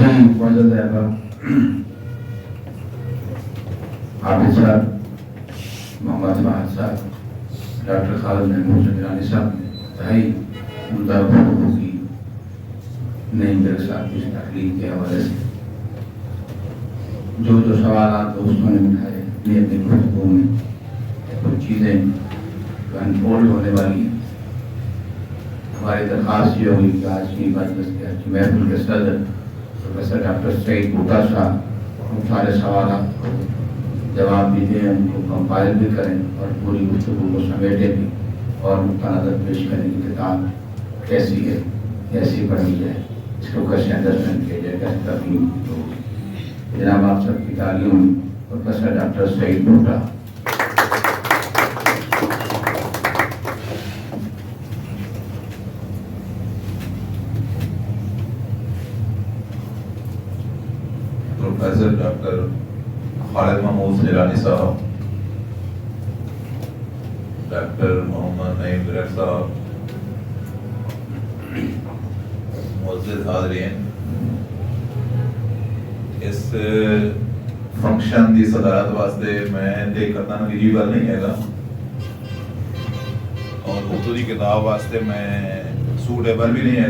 मौजूद है हाफिज साहब, मोहम्मद फहद साहब, डॉक्टर खालिद महमूद चंद्रानी साहब ने इंतहाई उम्दा गुफ्तगू की। नईम बेग साहब की तकलीफ के हवाले से जो सवाल दोस्तों ने उठाए अपनी अपनी गुफ्तगू में, कुछ चीज़ें अनफोल्ड होने वाली हैं। हमारी दरख्वास्त ये होगी कि आज की मजलिस के महफिल के सदर प्रोफेसर डॉक्टर सईद बूटा साहब उन सारे सवाल को जवाब भी दें, उनको कंपाइल भी करें और पूरी गुफ्तगू को समेटे भी और मुतनज़र पेश करें कि किताब कैसी है, कैसी पढ़ी जाए, इसको कैसे अंडरस्टैंड किया जाए, कैसे तफहीम होगी। जनाब आप सबकी तालीम प्रोफेसर डॉक्टर सईद बूटा। प्रोफेसर डॉक्टर खालिद महमूद चंद्रानी साहब, डॉक्टर मोहम्मद नईम बेग साहब, मुअज़्ज़िज़ हाज़रीन, इस फंक्शन की सदारत वास्ते मैं ते करना निजी गल नहीं है और उर्दू की किताब वास्ते मैं सूटेबल भी नहीं है,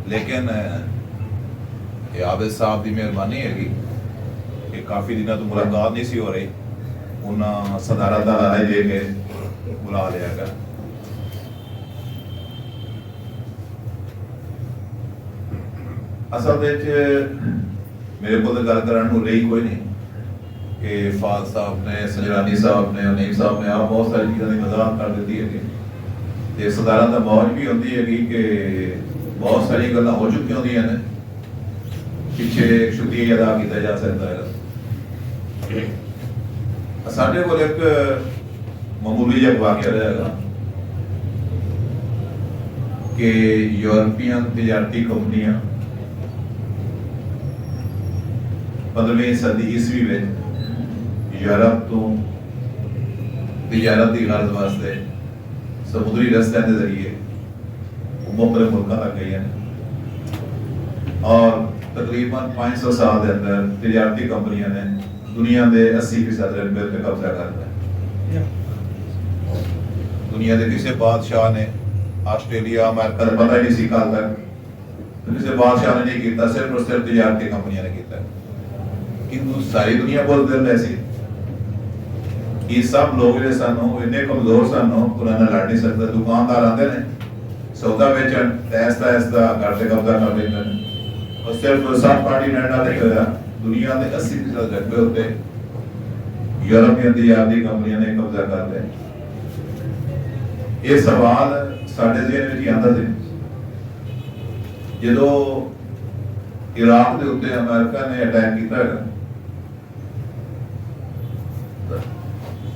लेकिन आबिद साहब की मेहरबानी है कि काफ़ी दिनों तो मुलाकात नहीं सी हो रही, उन्हें सदारत का राय दे के बुला लिया गया। असल मेरे को तो गल करने को रही कोई नहीं कि फाज साहब ने, संजरानी साहब ने, नईम साहब ने आप बहुत सारी चीज़ों की वजाहत कर दी है कि सदारत का मौज भी होती है कि बहुत सारी गल्लां हो चुकी होंदियां ने, पिछे शुक्रिया अदा किया जा सकता है। साढ़े को एक मामूली जब वाक़या रहेगा कि यूरोपियन तजारती कंपनियां 15वीं सदी ईस्वी में यूरोप तो तजारत की गर्ज वास्ते समुद्री रस्ते के जरिए मुख्तलिफ मुल्कों तक गई हैं और तकरीबन 500 साल के अंदर तजारती कंपनियां ने दुनिया के 80% रकबे पे कब्जा कर लिया। दुनिया के किसी बादशाह ने ऑस्ट्रेलिया, अमेरिका का पता ही नहीं सी कल तक, किसी बादशाह ने नहीं किया, सिर्फ और सिर्फ तजारती कंपनियां ने किया। किंतु सारी दुनिया बोलते रहे सी कि सब लोग जो सानू इन्ने कमजोर सानू पुराना लड़ नहीं सकते। दुकानदार आते हैं सौदा बेचन, ऐसा ऐसा घर से कब्जा कर लेते हैं और सिर्फ सात पार्टी डंडा नहीं होया, दुनिया के 80% रकबे होते यूरोपियन तजारती कंपनियां ने कब्जा कर लिया। ये सवाल साढ़े ज़हन में आंदा सी जो इराक के उत्ते अमेरिका ने अटैक किया।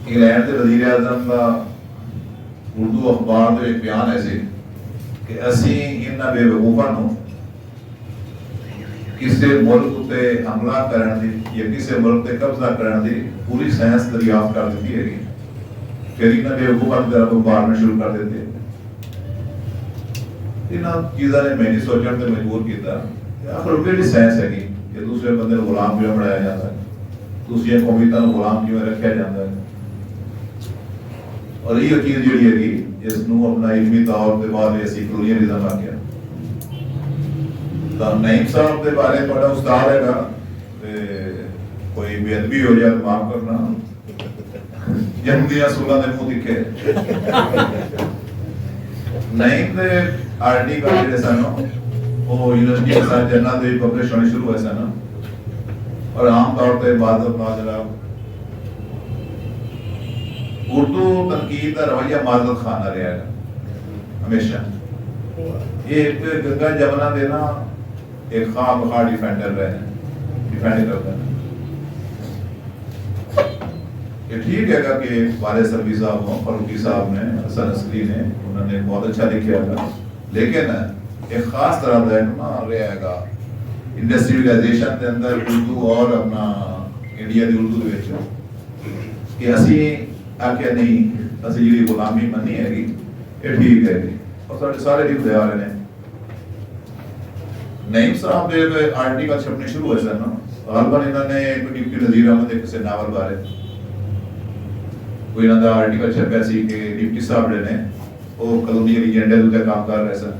इंग्लैंड के वजीर आजम का उर्दू अखबार में एक बयान ऐसे कि असी इन्हां बेवकूफां नूं किसी मुल्क उत्ते हमला करने की या किसी मुल्क पे कब्जा करने की पूरी साइंस दरियाफ्त कर दी है। फिर इन्हां बेवकूफां की तरफ मारना शुरू कर देते। इन्हां चीज़ों ने मैंने सोचने से मजबूर किया आखिर केड़ी साइंस है कि दूसरे बंदे को गुलाम क्यों बनाया जाता है, दूसरी कौमियतां को गुलाम क्यों रखा जाता है। और ये चीज़ जी है कि इसनूं अपना इलमी तौर पर बाद ऐसी कलोनियलिज्म आ गया। तो नईम साहब के बारे में बड़ा उस्ताद है, कोई बेअदबी हो जाए तो माफ करना, जमदियां सूला दे मुंह दिखे। नईम ने आरटी का जेडे सन वो यूनिवर्सिटी के साथ जन्नत में पब्लिश होने शुरू हुए सन और आम तौर पर बादल माजरा उर्दू तनकीद का रवैया माजल खाना रहा है हमेशा। ये गंगा जमुना देना एक खाम खा डिफेंडर रहे हैं, डिफेंड करते हैं। ये ठीक है कि वाले सरवी साहब हो, फरूकी साहब ने, हसन अस्करी ने, उन्होंने बहुत अच्छा लिखा था, लेकिन एक खास तरह का ना रहेगा इंडस्ट्रियलाइजेशन के अंदर उर्दू और अपना इंडिया की उर्दू कि असी आख्या नहीं असी जी गुलामी मनी हैगी ये ठीक है और सारे सारे लिखते आ रहे हैं। नईम साहब ਦੇ ਆਰਟੀਕਲ ਛਪਣੇ ਸ਼ੁਰੂ ਹੋਏ ਸਨ ਗਾਲਬਨ ਇਹਨਾਂ ਨੇ ਡਿਪਟੀ ਨਜ਼ੀਰ ਅਹਿਮਦ ਦੇ ਕਿਸੇ ਨਾਵਲ ਬਾਰੇ ਕੋਈ ਇਹਨਾਂ ਦਾ ਆਰਟੀਕਲ ਛਪਿਆ ਸੀ ਕਿ ਡਿਪਟੀ ਸਾਹਿਬ ਜਿਹੜੇ ਨੇ ਉਹ ਕਲੋਨੀਅਲ ਏਜੰਡੇ ਦੇ ਉੱਤੇ ਕੰਮ ਕਰ ਰਹੇ ਸਨ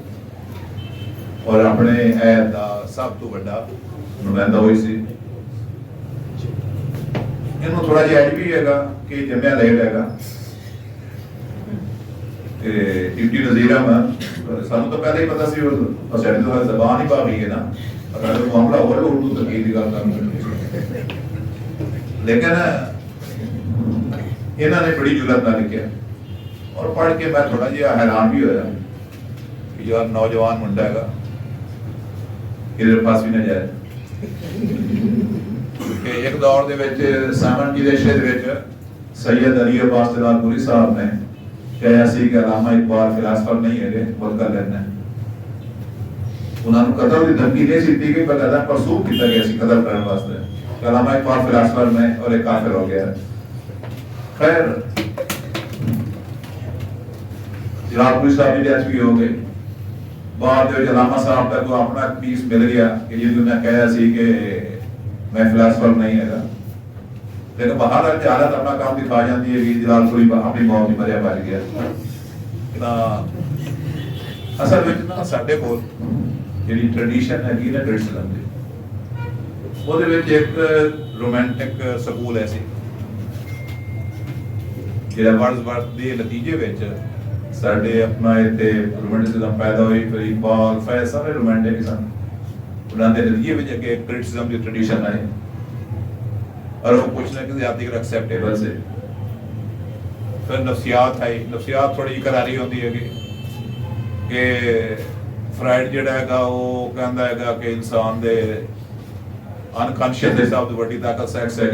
ਔਰ ਆਪਣੇ ਇਹ ਦਾ ਸਭ ਤੋਂ ਵੱਡਾ ਨੁਮਾਇੰਦਾ ਹੋਈ ਸੀ ਇਹਨੂੰ ਥੋੜਾ ਜਿਹਾ ਐਡ ਵੀ ਹੈਗਾ ਕਿ ਜੰਮਿਆ ਲੇਟ ਹੈਗਾ ਤੇ ਡਿਪਟੀ ਨਜ਼ੀਰ ਅਹਿਮਦ ਸਾਨੂੰ ਤਾਂ ਪਹਿਲਾਂ ਹੀ ਪਤਾ ਸੀ ਉਹ ਸਾਡੇ ਤੋਂ ਜ਼ਬਾਨ ਹੀ ਪਾ ਗਈ ਹੈ ਨਾ ਅਗਰ ਉਹ ਮਾਮਲਾ ਹੋ ਰਿਹਾ ਉਰਦੂ ਤਕੀਦ ਦੀ ਗੱਲ ਕਰਦੇ ਲੇਕਿਨ ਇਹਨਾਂ ਨੇ ਬੜੀ ਜੁਰਤ ਨਾਲ ਲਿਖਿਆ ਔਰ ਪੜ੍ਹ ਕੇ ਮੈਂ ਥੋੜਾ ਜਿਹਾ ਹੈਰਾਨ ਵੀ ਹੋਇਆ ਕਿ ਯਾਰ ਨੌਜਵਾਨ ਮੁੰਡਾ ਹੈਗਾ ਇਹਦੇ ਪਾਸ ਵੀ ਨਾ ਜਾਏ ਕਿ ਇੱਕ ਦੌਰ ਦੇ ਵਿੱਚ ਸਾਮਨ ਜੀ ਦੇ ਸ਼ਹਿਰ ਵਿੱਚ ਸੈयद ਅਲੀ ਅब्बास ਤਲਾਲਪੁਰੀ ਸਾਹਿਬ ਨੇ ਕਿਹਾ ਸੀ ਕਿ ਅਲਾਮਾ ਇਕਬਾਲ ਫਿਲਾਸਫਰ ਨਹੀਂ ਹੈਗੇ ਬਲਕਾ ਲੈਣਾ ਉਹਨਾਂ ਨੂੰ ਕਤਲ ਦੀ ਧਮਕੀ ਦੇ ਦਿੱਤੀ ਗਈ ਬਕਾਇਦਾ ਪਰਸੂਖ ਕੀਤਾ ਗਿਆ ਸੀ ਕਤਲ ਕਰਨ ਵਾਸਤੇ ਕਿ ਅਲਾਮਾ ਇਕਬਾਲ ਫਿਲਾਸਫਰ ਨੇ ਔਰ ਇੱਕ ਕਾਫਿਰ ਹੋ ਗਿਆ ਖੈਰ ਜਲਾਲਪੁਰੀ ਸਾਹਿਬ ਦੀ ਡੈਥ ਵੀ ਹੋ ਗਈ ਬਾਅਦ ਵਿੱਚ ਅਲਾਮਾ ਸਾਹਿਬ ਦਾ ਕੋਈ ਆਪਣਾ ਪੀਸ ਮਿਲ ਗਿਆ ਕਿ ਜਿਹਨੂੰ ਮੈਂ ਕਿਹਾ ਸੀ ਕਿ मैं फिलासफर नहीं है लेकिन बाहर की हालत अपना काम दिखा जाती है कि जलालपुरी अपनी मौत ही मरिया बच गया असल में ना साडे कोल ਜਿਹੜੀ ट्रेडिशन है ना क्रिटिसिज्म ਦੀ ਉਹਦੇ ਵਿੱਚ ਇੱਕ ਰੋਮਾਂਟਿਕ ਸਕੂਲ ਹੈ ਸੀ ਜਿਹੜਾ ਵਰਡਸਵਰਥ ਦੇ ਨਤੀਜੇ ਵਿੱਚ ਸਾਡੇ ਆਪਣਾ ਇੱਥੇ ਰੋਮਾਂਟਿਸਿਜ਼ਮ ਪੈਦਾ ਹੋਈ ਫਿਰ ਇਕਬਾਲ ਫੈਜ਼ ਸਾਰੇ ਰੋਮਾਂਟਿਕ ਸਨ ਉਹਨਾਂ ਦੇ ਨਤੀਜੇ ਵਿੱਚ ਅੱਗੇ ਕ੍ਰਿਟਿਸਿਜ਼ਮ ਦੀ ਟ੍ਰੈਡੀਸ਼ਨ ਆਈ और वो कुछ ना किसी आदि का एक्सेप्टेबल से फिर नफ्सियात आई नफ्सियात थोड़ी करारी होती है कि फ्राइड जिहड़ा हैगा वो कहता हैगा कि इंसान दे अनकॉन्शियस दे सब तो बड़ी ताकत सेक्स है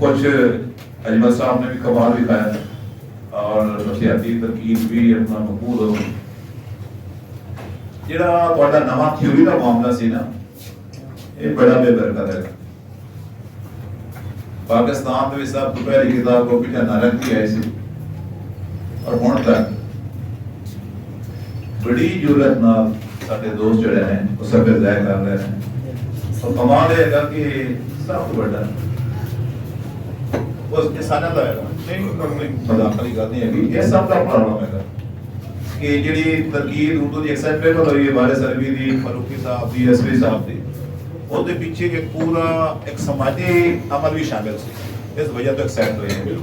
कुछ अजमल साहब ने भी कमाल दिखाया और नफ्सियाती तरकीब भी अपना मकबूल हो जिहड़ा तुहाडा नवा थ्योरी का मामला सी ना ये बड़ा बेबरकत है पाकिस्तान में सब तो पहली किताब को पीछे नारंग की आई सी और हुण तक बड़ी जुरत नाल साडे दोस्त जिहड़े ने वो सब ज़ाहिर कर रहे हैं और कमाल है कि सब तो बड़ा बस किसाना दा है नहीं मजाक वाली गल नहीं है ये सब का प्रॉब्लम है कि जिहड़ी तरकीब उर्दू दी एक्सेप्टेबल हुई है बारे सरवी दी फरूकी साहब दी एसवी साहब दी ਉਹਦੇ ਪਿੱਛੇ ਇੱਕ ਪੂਰਾ ਇੱਕ ਸਮਾਜੀ ਅਮਲ ਵੀ ਸ਼ਾਮਿਲ ਸੀ ਇਸ ਵਜ੍ਹਾ ਤੋਂ ਐਕਸੈਪਟ ਹੋਏ ਹੈ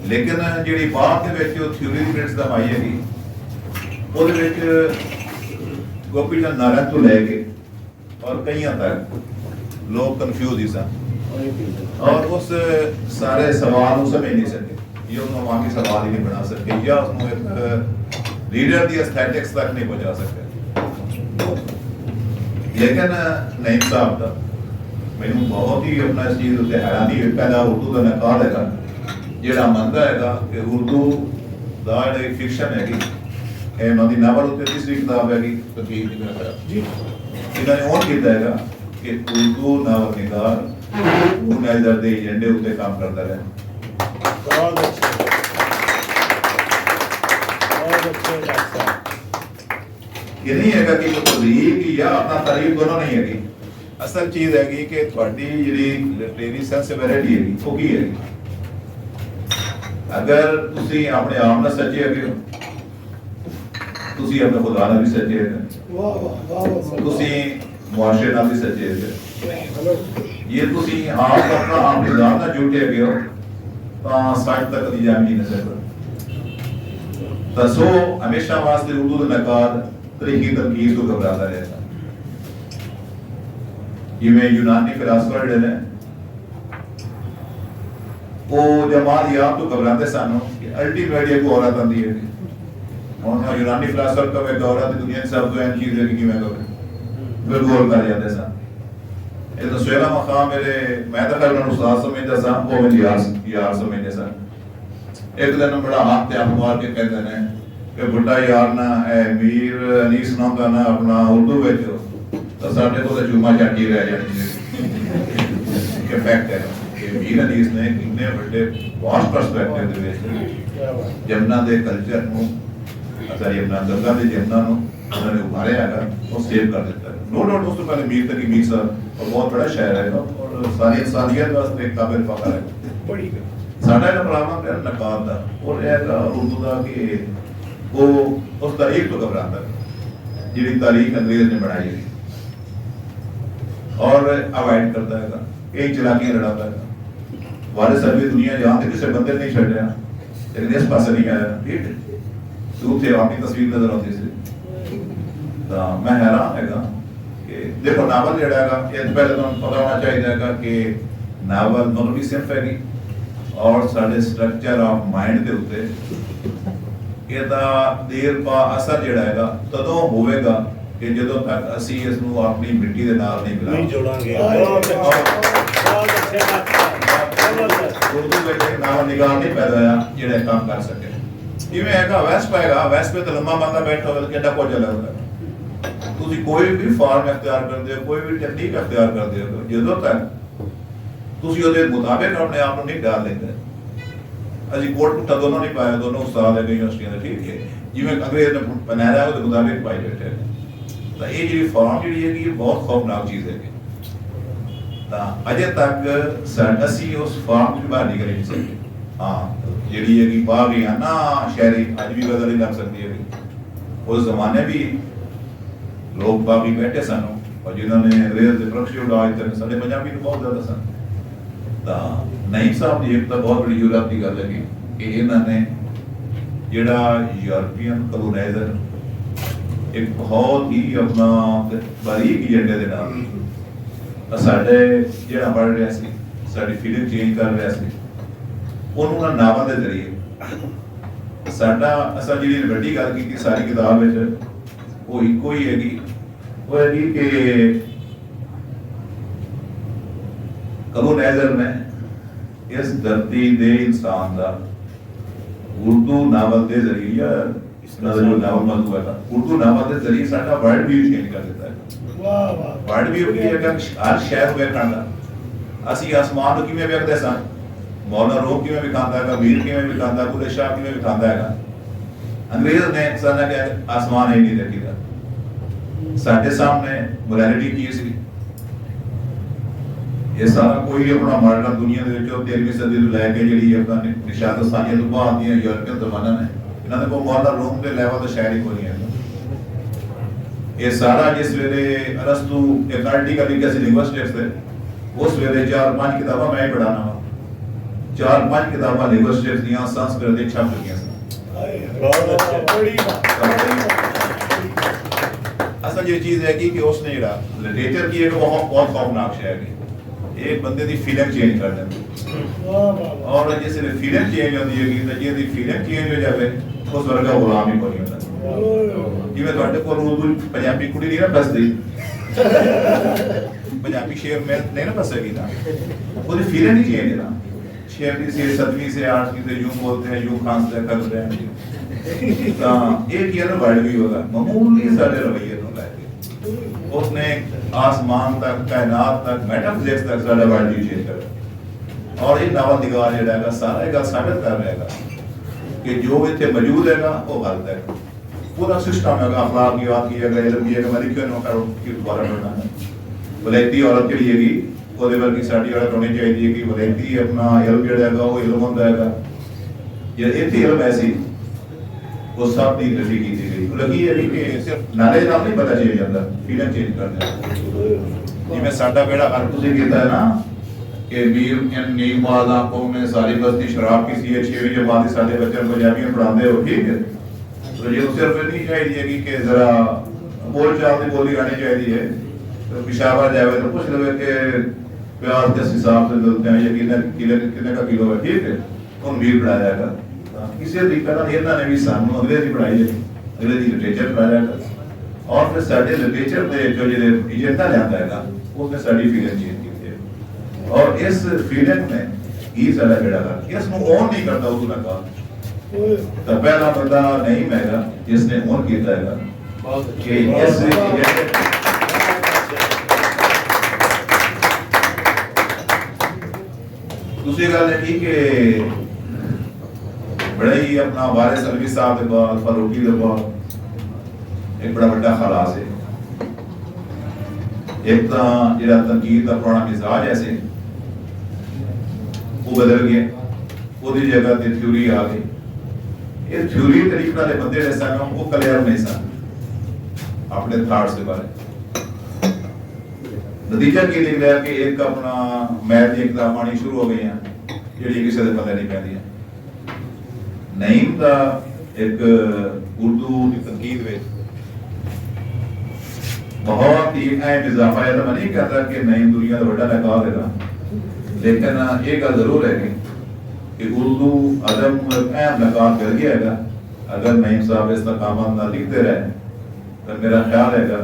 ਲੇਕਿਨ ਜਿਹੜੀ ਬਾਅਦ ਦੇ ਵਿੱਚ ਉਹ ਥਿਊਰੀ ਦੀ ਕ੍ਰਿਟਿਸਿਜ਼ਮ ਆਈ ਹੈਗੀ ਉਹਦੇ ਵਿੱਚ ਗੋਪੀ ਚੰਦ ਨਾਰੰਗ ਤੋਂ ਲੈ ਕੇ ਔਰ ਕਈਆਂ ਤੱਕ ਲੋਕ ਕਨਫਿਊਜ਼ ਹੀ ਸਨ ਔਰ ਉਸ ਸਾਰੇ ਸਵਾਲ ਨੂੰ ਸਮਝ ਨਹੀਂ ਸਕੇ ਜਾਂ ਉਹਨੂੰ ਆਵਾਂ ਕੇ ਸਵਾਲ ਹੀ ਨਹੀਂ ਬਣਾ ਸਕੇ ਜਾਂ ਉਹਨੂੰ ਇੱਕ ਰੀਡਰ ਦੀ ਐਸਥੈਟਿਕਸ ਤੱਕ ਨਹੀਂ ਪਹੁੰਚਾ ਸਕੇ लेकिन नईम साहब का मैनू बहुत ही अपना इस चीज़ उत्ते हैरानी हुई पहला उर्दू का नकाल है जिहड़ा मनदा है कि उर्दू दा जिहड़ी फिक्शन हैगी ਇਹ ਉਹਨਾਂ ਦੀ ਨਾਵਲ ਉੱਤੇ ਤੀਸਰੀ ਕਿਤਾਬ ਹੈਗੀ ਤਕੀਦ ਦੀ ਮੇਰਾ ਜੀ ਇਹਨਾਂ ਨੇ ਉਹ ਕੀਤਾ ਹੈਗਾ ਕਿ ਉਰਦੂ ਨਾਵਲ ਨਿਗਾਰ ਉਹ ਨਜ਼ਰ ਦੇ ਏਜੰਡੇ ਉੱਤੇ ਕੰਮ ਕਰਦਾ ਰਿਹਾ ਬਹੁਤ ਅੱਛਾ ਡਾਕਟਰ ये नहीं है कि तज़ीक या अपना तारीफ दोनों नहीं है असल चीज़ है कि थोड़ी जी लिटरेरी सेंसिबिलिटी है वो की है अगर तुसी अपने आप ना सच्चे है तुसी अपने खुदा ना भी सच्चे है तुसी मुआशरे ना भी सच्चे है ये तुसी आप अपना आप खुदा ना झूठे है तो सच तक दी जामी नहीं सकता तो सो हमेशा वास्ते उर्दू का नकार तरीकी तरकीब तो घबराता रहता जिवें यूनानी फिलासफर जिहड़े ने वो जमात याद तो घबराते सन कि अल्टीमेट एक औरत आती है हुण यूनानी फिलासफर कवे कि औरत दुनिया की सब तो अहम चीज है कि किवें कवे फिर गोल कर जाते सन ये तो सुहेला मकाम मेरे मैं तो उन्होंने उस्ताद समझदा सा वो मेरे यार समझदे सन एक दिन बड़ा हाथ ते आप मार के कहते हैं कि बुढ़ा यार ना मीर अनीस नाम का ना अपना उर्दू विच तो साडे कोल चूमा चाटी रह जानी कि फैक्ट है कि मीर अनीस ने कितने बड़े वास्ट पर्सपेक्टिव दे विच जमना दे कल्चर नु असा यमुना गंगा दे जमना नु उन्होंने उभारे आएगा और सेव कर देता है। नो डाउट दोस्तों, पहले मीर तक मीर सर और बहुत बड़ा शहर है और सारी इंसानियत वास्ते एक काबिल फखर है। बड़ी साडा जो प्रॉब्लम है नकाब दा और हैगा उर्दू दा कि वो उस तारीख तो घबराता है जिहड़ी तारीख अंग्रेज ने बनाई है और अवॉइड करता है, कई चलाकियां लड़ाता है। वाले सर्वे दुनिया जहाँ तक किसी बंदे नहीं छड़ रहा लेकिन इस पास नहीं आया। ठीक है, दूर से अपनी तस्वीर नजर आती सी तो मैं हैरान है कि देखो नावल जड़ा है पहले तो पता होना चाहिए कि नावल मगरबी सिर्फ है और साढ़े स्ट्रक्चर ऑफ माइंड के उत्ते ਇਹਦਾ ਦੇਰ ਪਾ ਅਸਰ ਜਿਹੜਾ ਹੈਗਾ ਤਦੋਂ ਹੋਵੇਗਾ ਕਿ ਜਦੋਂ ਤੱਕ ਅਸੀਂ ਇਸ ਨੂੰ ਆਪਣੀ ਮਿੱਟੀ ਦੇ ਨਾਲ ਨਹੀਂ ਜੋੜਾਂਗੇ। ਉਰਦੂ ਵਿੱਚ ਇੱਕ ਨਾਮ ਨਿਗਾਹ ਨਹੀਂ ਪੈਦਾ ਹੋਇਆ ਜਿਹੜਾ ਕੰਮ ਕਰ ਸਕੇ। ਜਿਵੇਂ ਹੈਗਾ ਵੈਸਪ ਤੇ ਲੰਮਾ ਬੰਦਾ ਬੈਠਾ ਹੋਵੇ ਕਿੱਡਾ ਕੁਝ ਲੱਗਦਾ। ਤੁਸੀਂ ਕੋਈ ਵੀ ਫਾਰਮ ਇਖਤਿਆਰ ਕਰਦੇ ਹੋ, ਕੋਈ ਵੀ ਟੈਕਨੀਕ ਇਖਤਿਆਰ ਕਰਦੇ ਹੋ, ਜਦੋਂ ਤੱਕ ਤੁਸੀਂ ਉਹਦੇ ਮੁਤਾਬਿਕ ਆਪਣੇ ਆਪ ਨੂੰ ਨਹੀਂ ਡਾਲ ਲੈਂਦੇ। ਅਸੀਂ ਕੋਟ ਪੁੱਟਾ ਦੋਨੋਂ ਨਹੀਂ ਪਾਇਆ, ਦੋਨੋਂ ਉਸਤਾਦ ਹੈ ਯੂਨੀਵਰਸਿਟੀਆਂ ਦੇ। ਠੀਕ ਹੈ, ਜਿਵੇਂ ਅੰਗਰੇਜ਼ ਨੇ ਬਣਾਇਆ ਉਹਦੇ ਮੁਤਾਬਿਕ ਪਾਈ ਬੈਠੇ ਤਾਂ ਇਹ ਜਿਹੜੀ ਫਾਰਮ ਜਿਹੜੀ ਹੈਗੀ ਬਹੁਤ ਖੌਫਨਾਕ ਚੀਜ਼ ਹੈਗੀ। ਤਾਂ ਅਜੇ ਤੱਕ ਅਸੀਂ ਉਸ ਫਾਰਮ ਤੋਂ ਬਾਹਰ ਨਿਕਲ ਨਹੀਂ ਸਕੇ। ਹਾਂ ਜਿਹੜੀ ਹੈਗੀ ਬਾਗੀਆਨਾ ਸ਼ਹਿਰੀ ਅੱਜ ਵੀ ਬਦਲ ਨਹੀਂ ਲੱਗ ਸਕਦੀ ਹੈਗੀ। ਉਸ ਜ਼ਮਾਨੇ ਵੀ ਲੋਕ ਬਾਗੀ ਬੈਠੇ ਸਨ ਔਰ ਜਿਨ੍ਹਾਂ ਨੇ ਅੰਗਰੇਜ਼ ਦੇ ਪ੍ਰਖਸ਼ੀ ਉਡਾ ਦਿੱਤੇ ਸਾਡੇ ਪੰਜਾਬੀ ਨੂੰ ਬਹੁਤ ਜ਼ਿਆਦਾ ਸਨ। ਤਾਂ ਨਈਮ ਸਾਹਿਬ ਦੀ ਇੱਕ ਤਾਂ ਬਹੁਤ ਬੜੀ ਜ਼ਰੂਰਤ ਦੀ ਗੱਲ ਹੈਗੀ ਕਿ ਇਹਨਾਂ ਨੇ ਜਿਹੜਾ ਯੂਰਪੀਅਨ ਕਲੋਨਾਈਜ਼ਰ ਇੱਕ ਬਹੁਤ ਹੀ ਆਪਣਾ ਬਾਰੀਕ ਏਜੰਡੇ ਦੇ ਨਾਲ ਸਾਡੇ ਜਿਹੜਾ ਪੜ੍ਹ ਰਿਹਾ ਸੀ, ਸਾਡੀ ਫੀਲਿੰਗ ਚੇਂਜ ਕਰ ਰਿਹਾ ਸੀ, ਉਹਨੂੰ ਨਾ ਨਾਵਾਂ ਦੇ ਜ਼ਰੀਏ ਸਾਡਾ ਅਸਾਂ ਜਿਹੜੀ ਵੱਡੀ ਗੱਲ ਕੀਤੀ ਸਾਰੀ ਕਿਤਾਬ ਵਿੱਚ ਉਹ ਇੱਕੋ ਹੀ ਹੈਗੀ। ਉਹ ਹੈਗੀ ਕਿ ਕਲੋਨਾਈਜ਼ਰ ਨੇ ਇਸ ਧਰਤੀ ਦੇ ਇਨਸਾਨ ਦਾ ਉਰਦੂ ਨਾਵਲ ਦੇ ਜ਼ਰੀਏ ਇਸ ਦਾ ਜੋ ਨਾਵਲ ਮਜ਼ਮੂਨ ਹੈ ਉਰਦੂ ਨਾਵਲ ਦੇ ਜ਼ਰੀਏ ਸਾਡਾ ਵਰਲਡ ਵਿਊ ਚੇਂਜ ਕਰ ਦਿੱਤਾ ਹੈ। ਵਾਹ ਵਾਹ, ਵਰਲਡ ਵਿਊ ਕੀ ਹੈ ਕਿ ਹਰ ਸ਼ਹਿਰ ਵੇਖਣ ਦਾ ਅਸੀਂ ਆਸਮਾਨ ਨੂੰ ਕਿਵੇਂ ਵੇਖਦੇ ਸਾਂ, ਮੌਲਾ ਰੂਮ ਕਿਵੇਂ ਵਿਖਾਉਂਦਾ ਹੈਗਾ, ਵੀਰ ਕਿਵੇਂ ਵਿਖਾਉਂਦਾ, ਬੁੱਲੇ ਸ਼ਾਹ ਕਿਵੇਂ ਵਿਖਾਉਂਦਾ ਹੈਗਾ। ਅੰਗਰੇਜ਼ ਨੇ ਸਾਨੂੰ ਕਿਹਾ ਆਸਮਾਨ ਹੀ ਨਹੀਂ ਦੇਖੀਦਾ। ਸਾਡੇ ਸਾਹਮਣੇ ਮੋਰੈਲਿਟੀ ਕੀ ਸੀ, ਇਹ ਸਾਰਾ ਕੋਈ ਆਪਣਾ ਮਾਡਰਨ ਦੁਨੀਆ ਦੇ ਵਿੱਚ 13ਵੀਂ ਸਦੀ ਤੋਂ ਲੈ ਕੇ ਜਿਹੜੀ ਆਪਣਾ ਨਿਸ਼ਾਨਦਸਤਾਨੀਆਂ ਤੋਂ ਬਾਅਦ ਦੀਆਂ ਯੂਰਪੀਅਨ ਜ਼ਮਾਨਾ ਨੇ ਇਹਨਾਂ ਦੇ ਕੋਲ ਮੌਲਾ ਰੂਮ ਦੇ ਲੈਵਲ ਦਾ ਸ਼ਾਇਰੀ ਕੋਈ ਨਹੀਂ ਹੈ। ਇਹ ਸਾਰਾ ਜਿਸ ਵੇਲੇ ਅਰਸਤੂ ਇੱਕ ਆਰਟੀਕਲ ਲਿਖਿਆ ਸੀ ਲਿੰਗੁਇਸਟਿਕਸ ਤੇ ਉਸ ਵੇਲੇ 4-5 ਕਿਤਾਬਾਂ ਮੈਂ ਹੀ ਪੜਾਣਾ ਵਾ, 4-5 ਕਿਤਾਬਾਂ ਲਿੰਗੁਇਸਟਿਕਸ ਦੀਆਂ ਸੰਸਕ੍ਰਿਤ ਦੀਆਂ ਛਪ ਚੁੱਕੀਆਂ ਸਨ। ਅਸਲ ਇਹ ਚੀਜ਼ ਹੈ ਕਿ ਉਸਨੇ ਜਿਹੜਾ ਲਿਟਰੇਚਰ ਕੀ ਹੈ ਕਿ ਬਹੁਤ ਖੌਫਨਾਕ ਸ਼ੈ ਹੈ। एक बंदे दी फीलिंग चेंज कर देती और जिस फीलिंग चेंज होती है तो जी फीलिंग चेंज हो जाए उस वर्गा गुलाम ही कोई होता। जिवें तुहाडे कोल उर्दू पंजाबी कुड़ी नहीं ना बसदी, पंजाबी शेर में नहीं ना बसेगी ना, उसकी फीलिंग ही चेंज है ना। शेर की से 7वीं से 8वीं से यूं बोलते हैं, यूं खांसते हैं, करते हैं। तो एक ये ना वर्ड भी होगा मामूली सारे रवैये तो लाए उसने आसमान तक कायनात तक मेटाफिजिक्स तक सारा वर्ल्ड चेंज कर और ये नावल निगार ਜਿਹੜਾ ਹੈਗਾ ਸਾਰਾ ਇਹ ਗੱਲ ਸਾਬਿਤ ਕਰ ਰਿਹਾ ਹੈਗਾ कि जो ਇੱਥੇ ਮੌਜੂਦ ਹੈਗਾ ਉਹ ਗਲਤ ਹੈ। पूरा सिस्टम ਹੈਗਾ अखलाक की बात की है, इल्म की है, मैं लिखियो ना करो कि दोबारा पढ़ना है। वलैती औरत ਜਿਹੜੀ ਹੈਗੀ ਉਹਦੇ ਵਰਗੀ ਸਾਡੀ ਔਰਤ ਹੋਣੀ ਚਾਹੀਦੀ ਹੈ ਕਿ ਵਲੈਤੀ ਆਪਣਾ ਇਲਮ ਜਿਹੜਾ ਹੈਗਾ ਉਹ ਇਲਮ ਹੁੰਦਾ ਹੈਗਾ। ਜੇ ਇੱਥੇ ਇਲਮ ਐਸੀ वो सब दी नफी की थी लगी है कि सिर्फ नॉलेज नाल नहीं पता चल जाता, फीलिंग चेंज कर देता। जिवें साडा बेड़ा कर तुसीं कीता है ना कि वीर इन नीम वाला को में सारी बस्ती शराब पीसी है, 6वीं जमात साडे बच्चे पंजाबी में पढ़ाते हो। ठीक है, तो ये सिर्फ नहीं चाहिए कि जरा बोल चाल की बोली आनी चाहिए। तो पिशावर जाए तो पूछ लो कि प्याज किस हिसाब से मिलते हैं या कितने का किलो है। ठीक है, उन वीर पढ़ाया जाएगा किसी तरीके ਨਾਲ ਇਹਨਾਂ ਨੇ ਵੀ ਸਾਨੂੰ ਅੰਗਰੇਜ਼ੀ ਪੜ੍ਹਾਈ ਹੈ, ਅੰਗਰੇਜ਼ੀ ਲਿਟਰੇਚਰ ਪੜ੍ਹਾਇਆ ਹੈ ਔਰ ਫਿਰ ਸਾਡੇ ਲਿਟਰੇਚਰ ਦੇ ਜੋ ਜਿਹੜੇ ਏਜੰਡਾ ਲਿਆਂਦਾ ਹੈਗਾ ਉਹਨੇ ਸਾਡੀ ਫੀਲਿੰਗ ਚੇਂਜ ਕੀਤੀ ਹੈ ਔਰ ਇਸ ਫੀਲਿੰਗ ਨੇ ਹੀ ਸਾਡਾ ਜਿਹੜਾ ਹੈ ਇਸ ਨੂੰ ਔਨ ਨਹੀਂ ਕਰਦਾ ਉਦੋਂ ਤੱਕ ਤਾਂ ਪਹਿਲਾ ਬੰਦਾ ਨਹੀਂ ਹੈਗਾ ਜਿਸ ਨੇ ਔਨ ਕੀਤਾ ਹੈਗਾ ਕਿ ਇਸ दूसरी गल है कि बड़े ही अपना वारिस अलवी साहब के बाद फारूकी के बाद एक बड़ा बड़ा खलास है। एक तो जिहड़ा तनकीद का पुराना मिजाज ऐसे वो बदल गया, ਉਹਦੀ जगह ते थ्योरी आ गई। ये थ्योरी तरीके वाले बंदे जैसा ना वो क्लियर नहीं सा अपने थॉट्स के बारे। नतीजा की निकल गया कि एक अपना मैथ की किताब आनी शुरू हो गई है ਜਿਹੜੀ ਕਿਸੇ ਦੇ ਪਤਾ ਨਹੀਂ ਪੈਂਦੀ। ਨਈਮ ਦਾ ਇੱਕ ਉਰਦੂ ਦੀ ਤਨਕੀਦ ਵਿੱਚ बहुत ही अहम इजाफा है। तो मैं नहीं कहता कि नईम दुनिया का बड़ा लगा देगा, लेकिन एक गल जरूर है कि उर्दू अदब अहम लगा कर गया है। अगर नईम साहब इस काम ना लिखते रहे तो मेरा ख्याल है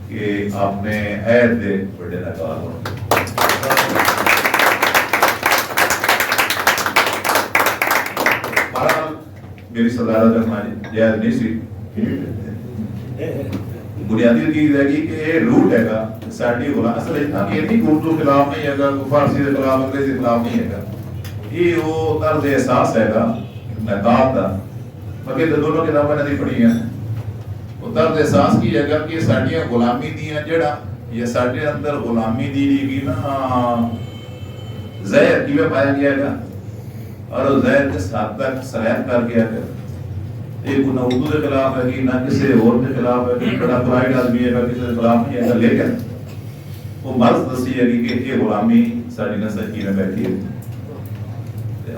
कि आपने ऐद दे बड़े लगा हो। मेरी सदारत रखना जायज नहीं सी। बुनियादी चीज हैगी कि ये रूट हैगा साडी बोला असल इतना कि नहीं उर्दू खिलाफ नहीं हैगा, फारसी के खिलाफ, अंग्रेजी के खिलाफ नहीं हैगा। ये वो तर्ज एहसास हैगा नकाब दा। बाकी तो दोनों किताबें नहीं पढ़ी हैं। वो तर्ज एहसास की हैगा कि साडियां गुलामी दियां जेड़ा ये साडे अंदर गुलामी दी की ना ज़हर किवें पाया गया हैगा और ज़हर के साथ तक सरायत कर गया है। एक ना उर्दू के खिलाफ है कि ना किसी और के खिलाफ है कि बड़ा प्राइड आदमी है किसी के खिलाफ नहीं है, लेकिन वो मर्ज दसी है कि ये गुलामी साडी नस्ल की में बैठी है।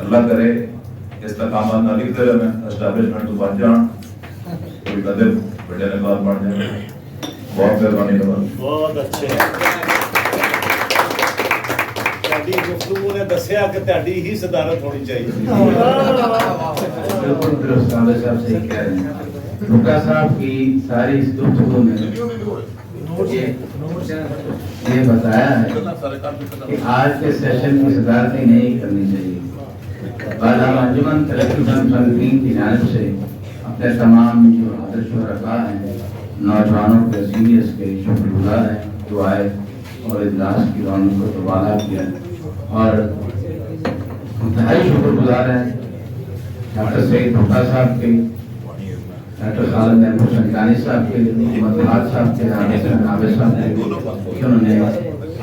अल्लाह करे इस तकाम ना लिखते रहे मैं एस्टैब्लिशमेंट को बच जान कोई बदे बड़े नकाब बन जाए। बहुत मेहरबानी करो। बहुत अच्छे ਤੁਹਾਡੀ ਗੁਫ਼ਤਗੂ ਨੇ ਦੱਸਿਆ ਕਿ ਤੁਹਾਡੀ ਹੀ ਸਦਾਰਤ ਹੋਣੀ ਚਾਹੀਦੀ। बिल्कुल दुरुस्त साहब सही कह रहे हैं। रुका साहब की सारी इस गुफ्तगू में ये बताया है कि आज के सेशन की सदारत नहीं करनी चाहिए, बल्कि हम अंजुमन तरक्की फनफीन की जानिब से अपने तमाम जो हाज़िर शुरका हैं, नौजवानों के, सीनियर्स के शुक्रगुजार हैं जो आए और इजलास की रौनक को दोबारा किया और इंतहाई शुक्रगुजार हैं डॉक्टर सईद भुट्टा साहब के, डॉक्टर खालिद महमूद शंकानी साहब के, मोहम्मद हाद साहब के, आबिद साहब के, उन्होंने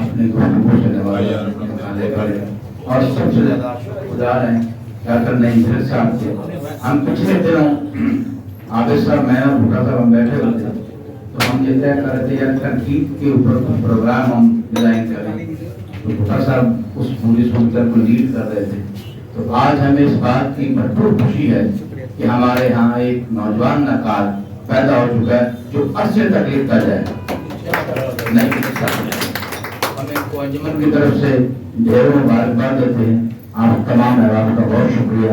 अपने गुफ्तगू से नवाजा और सबसे ज़्यादा शुक्रगुजार हैं डॉक्टर नईम साहब के। हम पिछले दिनों आबिद साहब, मैं और भुट्टा साहब हम बैठे हुए थे तो हम ये तय कर रहे थे यार तनकीद के ऊपर कुछ प्रोग्राम हम डिजाइन करें। तो भुट्टा साहब उस पूरी सूरत को लीड कर रहे थे। तो आज हमें इस बात की भरपूर खुशी है कि हमारे यहाँ एक नौजवान नकाल पैदा हो चुका है जो अरसे तक लिखता जाए। नहीं हम इनको अंजुमन की तरफ से ढेरों मुबारकबाद देते हैं। आप तमाम अहबाब का बहुत शुक्रिया।